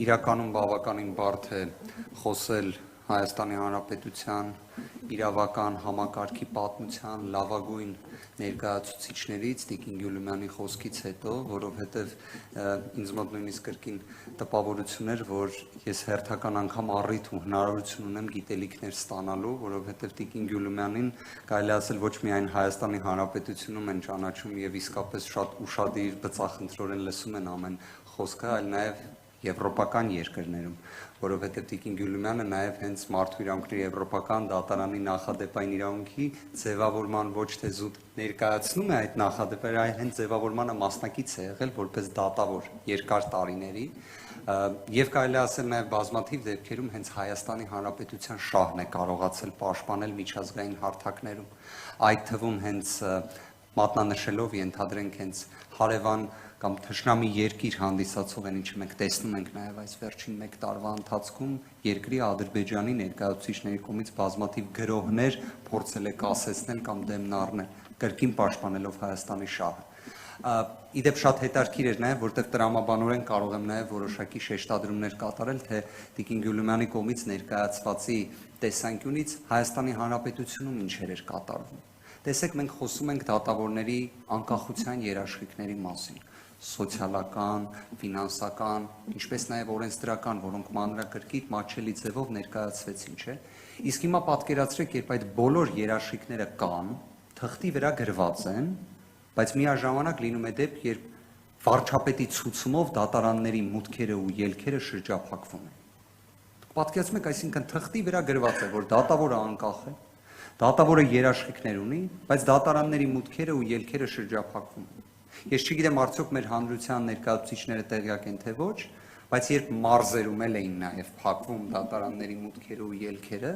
Իրականում բավականին բարդ է խոսել Հայաստանի Հանրապետության իրավական համակարգի պատմության լավագույն ներկայացուցիչներից Տիկին Գյուլումյանի խոսքից հետո, որովհետև ինձ մոտ նույնիսկ կրկին տպավորություն էր, որ ես հերթական անգամ առիթ ու հնարավորություն ունեմ գիտելիքներ ստանալու, որովհետև Տիկին Գյուլումյանին կարելի ասել ոչ միայն Հայաստանի Հանրապետությունում են ճանաչում եւ իսկապես շատ ուշադիր բծախնդրորեն լսում են ամեն խոսքը, այլ նաեւ Եվրոպական երկրներում, որովհետև Տիկին Գյուլումյանը նաև հենց մարդու իրավունքների Եվրոպական դատարանի նախադեպային իրավունքի ձևավորման ոչ թե զուտ ներկայացնում է այդ նախադեպերը, այլ հենց ձևավորմանը մասնակից է եղել որպես դատավոր երկար տարիների եւ կարելի ասել նաև բազմաթիվ դեպքերում հենց Հայաստանի Հանրապետության շահն է կարողացել պաշտպանել միջազգային հարթակներում, այդ թվում հենց մատնանշելով ենթադրենք հենց հարևան կամ թշնամի երկիր հանդիսացող են, ինչը մենք տեսնում ենք նաև այս վերջին մեկ տարվա ընթացքում երկրի Ադրբեջանի ներկայացուցիչների կողմից բազմաթիվ գրոհներ փորձել է կասեցնել կամ դեմն առնել, կրկին պաշտպանելով Հայաստանի շահը։ Իդեպ շատ հետաքրքիր էր նաև, որտեղ տրամաբանորեն կարող եմ նաև որոշակի շեշտադրումներ կատարել, թե Տիկին Գյուլումյանի կողմից ներկայացվածի տեսանկյունից Հայաստանի Հանրապետությունում ինչեր էր կատարվում։ Տեսեք, մենք խոսում ենք դատավորների անկախության երաշխիքների մասին, սոցիալական, ֆինանսական, ինչպես նաև օրենսդրական, որոնք մանրակրկիտ մատչելի ձևով ներկայացվեցին, չէ՞։ Իսկ հիմա պատկերացրեք, երբ այդ բոլոր երաշխիքները կան, թղթի վրա գրված են, բայց միաժամանակ լինում է դեպք, երբ վարչապետի ցուցումով դատարանների մուտքերը ու ելքերը շրջափակվում են։ Դուք պատկերացնում եք, այսինքն թղթի վրա գրված է, որ դատավորը անկախ է, դատավորը երաշխիքներ ունի, բայց դատարանների մուտքերը ու ելքերը շրջափակվում են։ Ես չգիտեմ արդյոք մեր հանրության ներկայացուցիչները տեղյակ են թե ոչ, բայց երբ մարզերում էին նաև փակվում դատարանների մուտքերը ու ելքերը,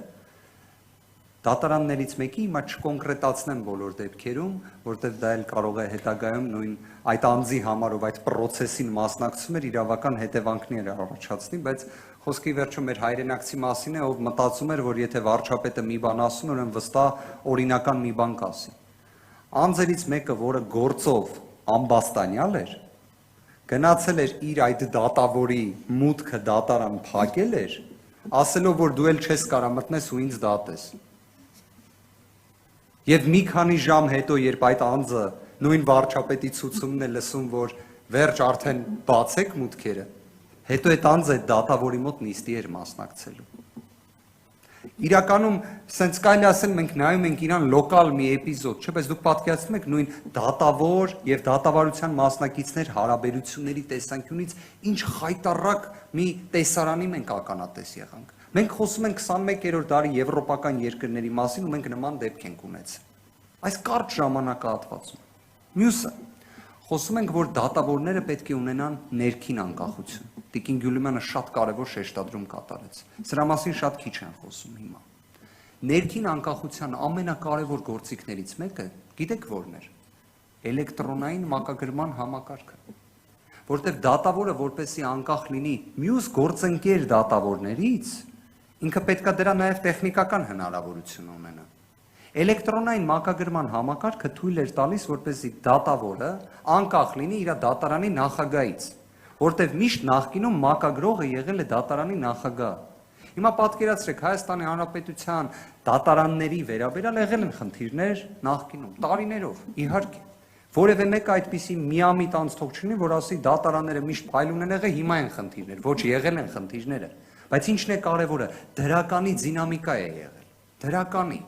դատարաններից մեկի հիմա չկոնկրետացնեմ բոլոր դեպքերում, որտեղ դա էլ կարող է հետագայում նույն այդ անձի համարով այդ process-ին մասնակցում էր իրավական հետևանքներ առաջացնի, բայց խոսքի վերջում մեր հայրենակցի մասին է, ով մտածում էր, որ եթե վարչապետը մի բան ասում, ուրեմն վստահ օրինական մի բան կասի։ Անձերից մեկը, որը գործով ամբաստանյալ էր, գնացել էր իր այդ դատավորի մուտքը դատարան փակել էր, ասելով, որ դու էլ չես կարա մտնես ու ինձ դատես։ Եվ մի քանի ժամ հետո, երբ այդ անձը նույն վարչապետի ցուցումն է լսում, որ վերջ արդեն բացեք մուտքերը, հետո այդ անձը դատավորի մոտ նիստի էր մասնակցելու։ Իրականում, սենց կարելի ասել, մենք նայում ենք իրան լոկալ մի էպիզոդ, չէ՞, բայց դուք պատկերացնում եք նույն դատավոր եւ դատավարության մասնակիցներ հարաբերությունների տեսանկյունից ինչ խայտառակ մի տեսարանի մենք ականատես եղանք։ Մենք խոսում ենք 21-րդ դարի եվրոպական երկրների մասին ու մենք նման դեպք ենք ունեցել։ Այս կարճ ժամանակահատվածում։ Մյուսը, խոսում ենք, որ դատավորները պետք է ունենան ներքին անկախություն։ Տիկին Գյուլումյանը շատ կարևոր շեշտադրում կատարեց։ Սրա մասին շատ քիչ են խոսում հիմա։ Ներքին անկախության ամենակարևոր գործիքներից մեկը, գիտեք որն էր։ Էլեկտրոնային մակագրման համակարգը։ Որտեղ դատավորը, որպեսզի անկախ լինի մյուս գործընկեր դատավորներից, ինքը պետք է դրա նաև տեխնիկական հնարավորություն ունենա։ Էլեկտրոնային մակագրման համակարգը թույլ էր տալիս, որպեսզի դատավորը անկախ լինի իր դատարանի նախագահից, որտեղ միշտ նախկինում մակագրողը եղել է դատարանի նախագահ։ Հիմա պատկերացրեք, Հայաստանի Հանրապետության դատարանների վերաբերյալ եղել են խնդիրներ նախկինում, տարիներով, իհարկե։ Որևէ մեկը այդպիսի միամիտ անց թող չունի, որ ասի դատարանները միշտ փայլուն են եղել, հիմա են խնդիրներ, ոչ եղել են խնդիրները։ Բայց ինչն է կարևորը, դրականի դինամիկա է եղել, դրականի։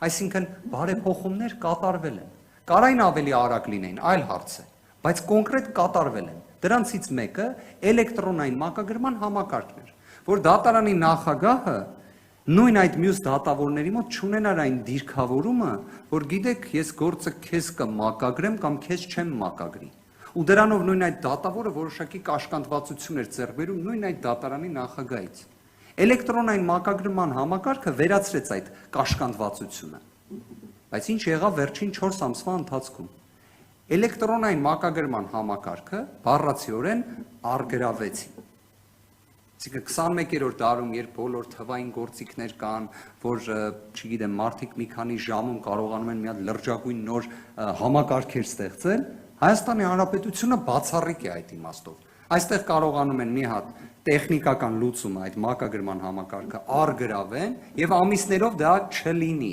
Այսինքն բարեփոխումներ կատարվել են, կարային ավելի արագ լինեին, այլ հարց է, բայց կոնկրետ կատարվել են։ Դրանցից մեկը էլեկտրոնային մակագրման համակարգն էր, որ դատարանի նախագահը նույն այդ մյուս դատավորների մոտ չունենար այն դիրքավորումը, որ գիտեք, ես գործը քեզ կմակագրեմ կամ քեզ չեմ մակագրի։ Ու դրանով նույն այդ դատավորը որոշակի կաշկանդվածություն էր ձեռք բերում նույն այդ դատարանի նախագահից։ Էլեկտրոնային մակագրման համակարգը վերացրեց այդ կաշկանդվածությունը։ Բայց ինչ եղավ վերջին 4 ամսվա ընթացքում։ Էլեկտրոնային մակագրման համակարգը բառացիորեն առգրավեցին։ Այսինքն 21-րդ դարում, երբ բոլոր թվային գործիքներ կան, որ, չգիտեմ, մարդիկ մի քանի ժամում կարողանում են մի հատ լրջագույն նոր համակարգեր ստեղծել, Հայաստանի Հանրապետությունը բացառիկ է այդ իմաստով։ Այստեղ կարողանում են մի հատ տեխնիկական լուծում այդ մակագրման համակարգը արգրավեն եւ ամիսներով դա չլինի։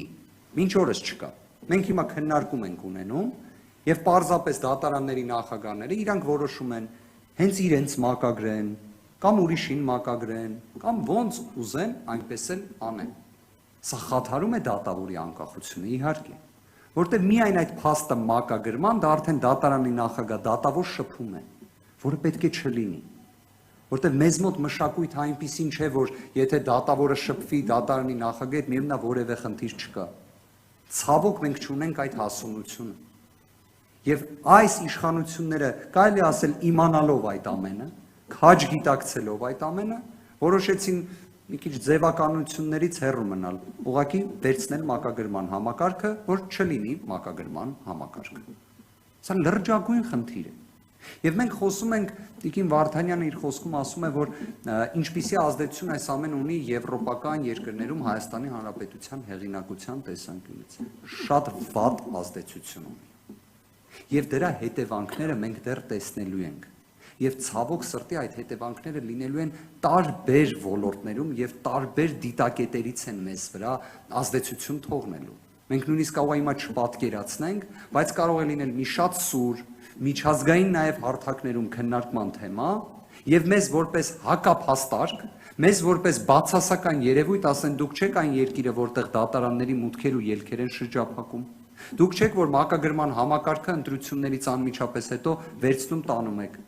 Մինչ օրս չկա։ Մենք հիմա քննարկում ենք ունենում եւ պարզապես դատարանների նախագահները իրանք որոշում են հենց իրենց մակագրեն կամ ուրիշին մակագրեն կամ ոնց ուզեն այնպես էլ անեն։ Սա խաթարում է դատավորի անկախությունը իհարկե, որտեղ միայն այդ փաստը մակագրման դա արդեն դատարանի նախագահ դատավոր շփում է, որը պետք է չլինի, որտեղ մեզ մոտ մշակույթ այնպիսին չէ, որ եթե դատավորը շփվի դատարանի նախագահ, միևնույն է որևէ խնդիր չկա։ Ցավոք մենք չունենք այդ հասունությունը։ Եվ այս իշխանությունները կարելի ասել իմանալով այդ ամենը, քաջ գիտակցելով այդ ամենը, որոշեցին մի քիչ ձևականություններից հեռու մնալ, ուղղակի վերցնել մակագրման համակարգը, որ չլինի մակագրման համակարգը։ Սա լրջագույն խնդիր է։ Եվ մենք խոսում ենք, Տիկին Վարդանյանը իր խոսքում ասում է, որ ինչպիսի ազդեցություն այս ամենը ունի եվրոպական երկրներում Հայաստանի Հանրապետության հեղինակության տեսանկյունից։ Շատ վատ ազդեցություն ունի։ Եվ դրա հետևանքները մենք դեռ տեսնելու ենք։ Եվ ցավոք սրտի այդ հետևանքները լինելու են տարբեր ոլորտներում եւ տարբեր դիտակետերից են մեզ վրա ազդեցություն թողնելու։ Մենք նույնիսկ կարող է հիմա չպատկերացնենք, բայց կարող է լինել մի շատ սուր, միջազգային նաև հարթակներում քննարկման թեմա, եւ մեզ որպես հակափաստարկ, մեզ որպես բացասական երևույթ ասեն դուք չեք այն երկիրը, որտեղ դատարանների մուտքեր ու ելքեր են շրջափակում։ Դուք չեք, որ մակագրման համակարգը ընտրություններից անմիջապես հետո վերցնում տանում եք։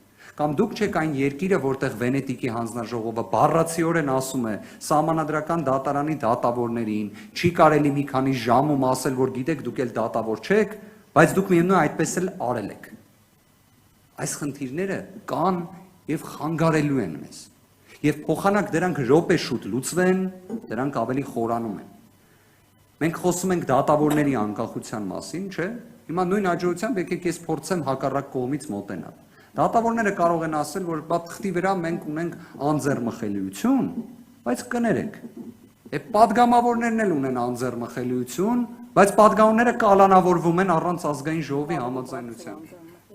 Կամ դուք չեք այն երկիրը, որտեղ Վենետիկի հանձնաժողովը բառացիորեն ասում է սահմանադրական դատարանի դատավորներին, չի կարելի մի քանի ժամում ասել, որ գիտեք դուք էլ դատավոր չեք, բայց դուք միևնույն այդպես էլ արել եք։ Այս խնդիրները կան եւ խանգարելու են մեզ։ Եվ փոխանակ դրանք րոպե-շուտ լուծվեն, դրանք ավելի խորանում են։ Մենք խոսում ենք դատավորների անկախության մասին, չէ՞։ Հիմա նույն հաջողությամբ եկեք ես փորձեմ հակառակ կողմից մոտենալ։ Դատավորները կարող են ասել, որ բա թղթի վրա մենք ունենք անձեռմխելիություն, բայց կներեք։ Պատգամավորներն էլ ունեն անձեռմխելիություն, բայց պատգամավորները կալանավորվում են առանց ազգային ժողովի համաձայնության,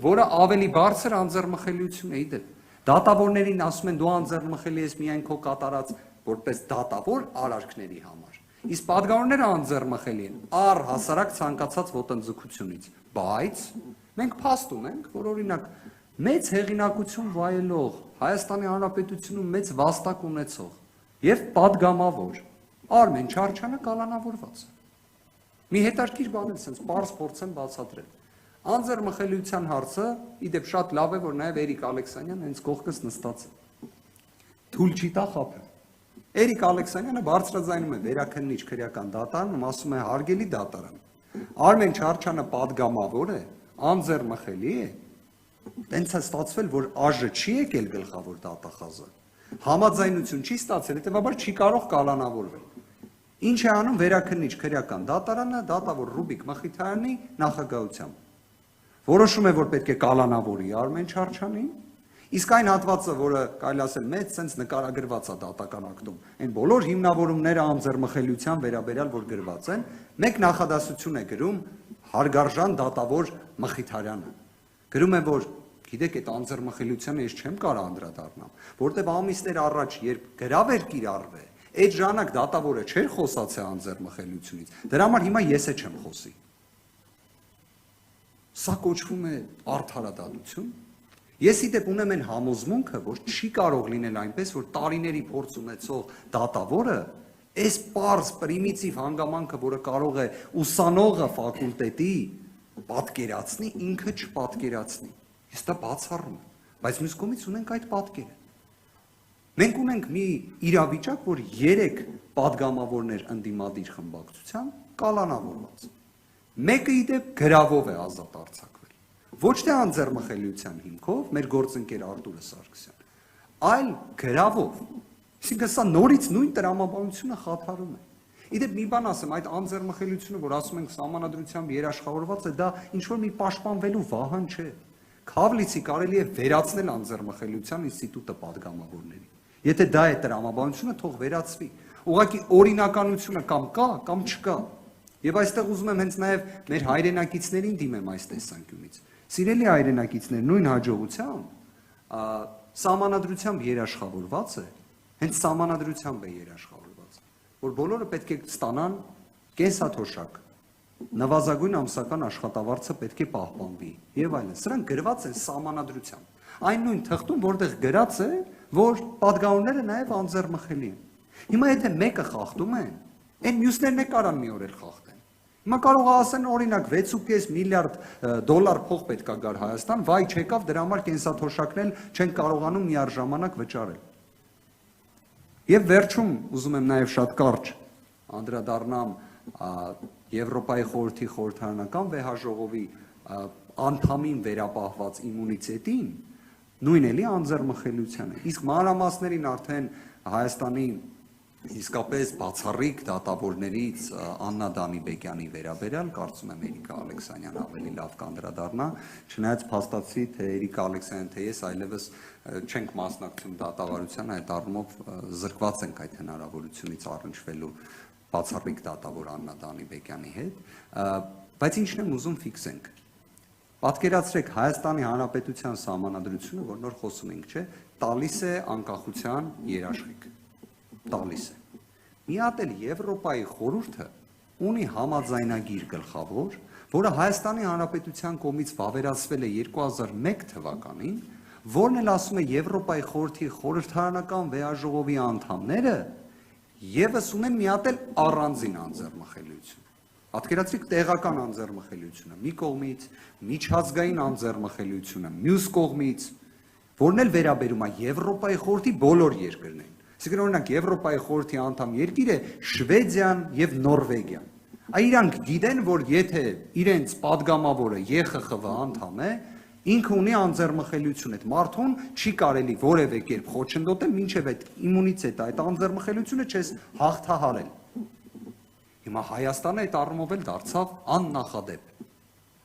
որը ավելի բարձր անձեռմխելիություն է իդեպ։ Դատավորներին ասում են դու անձեռմխելի ես միայն քո կատարած որպես դատավոր արարքների համար։ Իսկ պատգամավորները անձեռմխելի են առհասարակ ցանկացած ոտնձգությունից, բայց մենք փաստ ունենք, որ օրինակ մեծ հեղինակություն վայելող Հայաստանի Հանրապետությունում մեծ վաստակ ունեցող եւ падգամավոր Արմեն Չարչյանը կալանավորված է։ Մի հետաքրքիր բան է, sense պարզ փորձեմ բացատրել։ Անձեռմխելիության հարցը իդեպ շատ լավ է, որ նաեւ Էրիկ Ալեքսանյանը հենց կողքս նստած է։ Թույլ չի տա խափը։ Էրիկ Ալեքսանյանը բարձրաձայնում է վերաքննիչ քրեական դատարանում, ասում է հարգելի դատարան։ Արմեն Չարչյանը падգամավոր է, անձեռմխելի է։ Տենց է ստացվել, որ ԱԺ չի եկել գլխավոր դատախազը։ Համաձայնություն չի ստացել, հետեւաբար չի կարող կալանավորվել։ Ինչ է անում վերաքննիչ քրեական դատարանը դատավոր Ռուբիկ Մխիթարյանի նախագահությամբ։ Որոշում է, որ պետք է կալանավորի Արմեն Չարչյանին, իսկ այն հատվածը, որը կարելի ասել մեծ sense նկարագրված է դատական ակտում, այն բոլոր հիմնավորումները անձեռմխելիության վերաբերյալ, որ գրված են, մեկ նախադասություն է գրում հարգարժան դատավոր Մխիթարյանը։ Գրում է, որ գիտեք, այդ անձեռմխելիությանը ես չեմ կարող անդրադառնամ, որտեղ ամիսներ առաջ, երբ գրավ էր կիրառվել, այդ ժամանակ դատավորը չէր խոսացել անձեռմխելիությունից, դրա համար հիմա ես է չեմ խոսի։ Սա կոչվում է արդարադատություն։ Ես իդեպ ունեմ այն համոզմունքը, որ չի կարող լինել այնպես, որ տարիների փորձ ունեցող դատավորը այս պարզ պրիմիտիվ հանգամանքը, որը կարող է ուսանողը ֆակուլտետի պատկերացնի, ինքը չպատկերացնի։ Ես դա բացառում եմ, բայց մյուս կողմից ունենք այդ պատկերը։ Մենք ունենք մի իրավիճակ, որ 3 падգամավորներ ընդդիմադիր խմբակցության կալանավորված։ Մեկը իդեպ գրավով է ազատ արձակվել։ Ոչ թե անձեռմխելիության հիմքով, մեր գործընկեր Արտուրը Սարգսյան, այլ գրավով։ Այսինքն սա նորից նույն տրամաբանությունը խաթարում է։ Իդեպ մի բան ասեմ, այդ անձեռմխելիությունը, որ ասում ենք սահմանադրությամբ երաշխավորված է, դա ինչ որ մի պաշտպանվելու վահան չէ։ Քավլիցի կարելի է վերացնել անձեռմխելիության ինստիտուտը падգամավորների։ Եթե դա է տրամաբանությունը, թող վերացվի։ Ուղղակի օրինականությունը կամ կա, կամ չկա։ Եվ այստեղ ուզում եմ հենց նաև մեր հայրենակիցներին դիմեմ այս տեսանկյունից։ Սիրելի հայրենակիցներ, նույն հաջողությամբ սահմանադրությամբ երաշխավորված է, հենց սահմանադրությամբ է երաշխավորված, որ բոլորը պետք է ստանան կենսաթոշակ, նվազագույն ամսական աշխատավարձը պետք է պահպանվի եւ այլն։ Սրանք գրված են սահմանադրությամբ։ Այն նույն թղթում, որտեղ գրած է, որ падգամավորները նաեւ անձեռմխելի են։ Հիմա եթե մեկը խախտում են, այն մյուսներն է կարան մի օր էլ խախտեն։ Հիմա կարող է ասեն օրինակ 6.5 միլիարդ դոլար փող պետք է գար Հայաստան, վայ չեկավ, դրա համար կենսաթոշակն էլ չեն կարողանում միաժամանակ վճարել։ Եվ վերջում ուզում եմ նաև շատ կարճ անդրադառնամ Եվրոպայի խորհրդի խորհրդարանական վեհաժողովի անդամին վերապահված իմունիտետին, նույն էլի անձեռմխելիությանը։ Իսկ մանրամասներին արդեն Հայաստանի իսկապես բացառիկ դատավորներից Աննա Դանիբեկյանի վերաբերյալ կարծում եմ Էրիկա Ալեքսանյանը ավելի լավ կանդրադառնա, չնայած փաստացի թե Էրիկա Ալեքսանյանը թե ես այլևս չենք մասնակցում դատավարության, այդ առումով զրկված ենք այդ հնարավորությունից առնչվելու բացառիկ դատավոր Աննա Դանիբեկյանի հետ, բայց ինչն եմ ուզում ֆիքսենք։ Պատկերացրեք Հայաստանի Հանրապետության սահմանադրությունը, որ նոր խոսում ենք, չէ, տալիս է անկախության երաշխիք, տալիս է։ Մի հատ էլ Եվրոպայի խորհուրդը ունի համաձայնագիր գլխավոր, որը Հայաստանի Հանրապետության կողմից վավերացվել է 2001 թվականին, որն էլ ասում է Եվրոպայի խորհրդի խորհրդարանական վեհաժողովի անդամները եւս ունեն մի հատ էլ առանձին անձեռմխելիություն։ Պատկերացրեք տեղական անձեռմխելիությունը մի կողմից, միջազգային անձեռմխելիությունը մյուս կողմից, որն էլ վերաբերում է Եվրոպայի խորհրդի բոլոր երկրներին։ Այսինքն օրինակ Եվրոպայի խորհրդի անդամ երկիր է Շվեդիան եւ Նորվեգիան։ Իրանք գիտեն, որ եթե իրենց падգամավորը ԵԽԽՎ անդամ է, ինքը ունի անձեռմխելիություն, այդ մարդուն չի կարելի որևէ կերպ խոչընդոտել, մինչև այդ իմունիտետը, այդ անձեռմխելիությունը չես հաղթահարել։ Հիմա Հայաստանը այդ առումով էլ դարձավ աննախադեպ։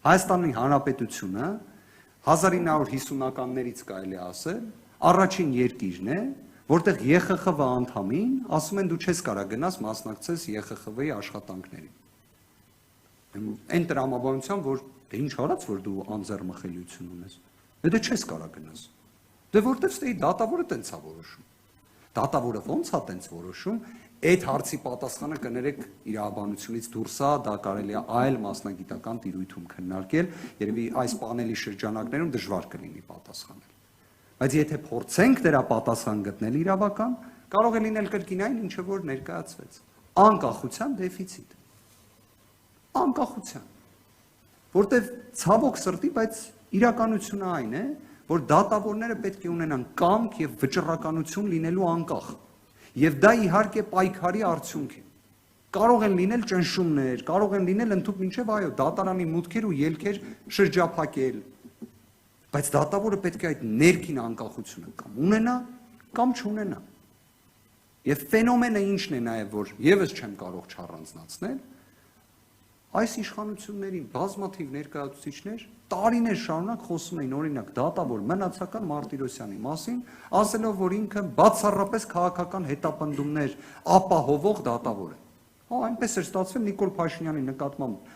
Հայաստանի Հանրապետությունը 1950-ականներից կարելի ասել, առաջին երկիրն է, որտեղ ԵԽԽՎ անդամին ասում են դու չես կարող գնաս մասնակցես ԵԽԽՎ-ի աշխատանքներին։ Այն տրամաբանությամբ, որ դե ինչ արած, որ դու անձեռմխելիություն ունես։ Դե չես կարող գնաս։ Դե որտեվ ստեի դատավորը տենց է որոշում։ Դատավորը ո՞նց է տենց որոշում։ Այդ հարցի պատասխանը կներեք իրավաբանությունից դուրս է, դա կարելի է այլ մասնագիտական տիրույթում քննարկել, երևի այս պանելի շրջանակներում դժվար կլինի պատասխանել։ Բայց եթե փորձենք դրա պատասխան գտնել իրավական, կարող է լինել կրկին այն, ինչը որ ներկայացվեց։ Անկախության դեֆիցիտ։ Անկախության։ Որտեվ ցավոք սրտի, բայց իրականությունը այն է, որ դատավորները պետք է ունենան կամք եւ վճռականություն լինելու անկախ։ Եվ դա իհարկե պայքարի արդյունք է։ Կարող են լինել ճնշումներ, կարող են լինել ընդհանուր մինչև այո, դատարանի մուտքեր ու ելքեր շրջափակել։ Բայց դատավորը պետք է այդ ներքին անկախությունը կամ ունենա, կամ չունենա։ Եվ ֆենոմենը ինչն է նաև, որ եւս չեմ կարող չառանձնացնել, այս իշխանությունների բազմաթիվ ներկայացուցիչներ տարիներ շարունակ խոսում էին օրինակ դատավոր Մնացական Մարտիրոսյանի մասին, ասելով, որ ինքը բացառապես քաղաքական հետապնդումներ ապահովող դատավոր է։ Այնպես էր ստացվել Նիկոլ Փաշինյանի նկատմամբ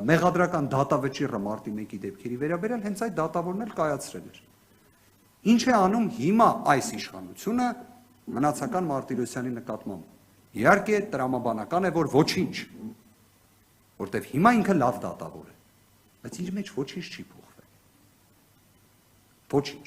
մեղադրական դատավճիռը մարտի 1-ի դեպքերի վերաբերյալ հենց այդ դատավորն էլ կայացրել էր։ Ինչ է անում հիմա այս իշխանությունը Մնացական Մարտիրոսյանի նկատմամբ։ Իհարկե տրամաբանական է, որ ոչինչ, որտեվ հիմա ինքը լավ դատավոր է, բայց իր մեջ ոչինչ չի փոխվել։ Ոչինչ։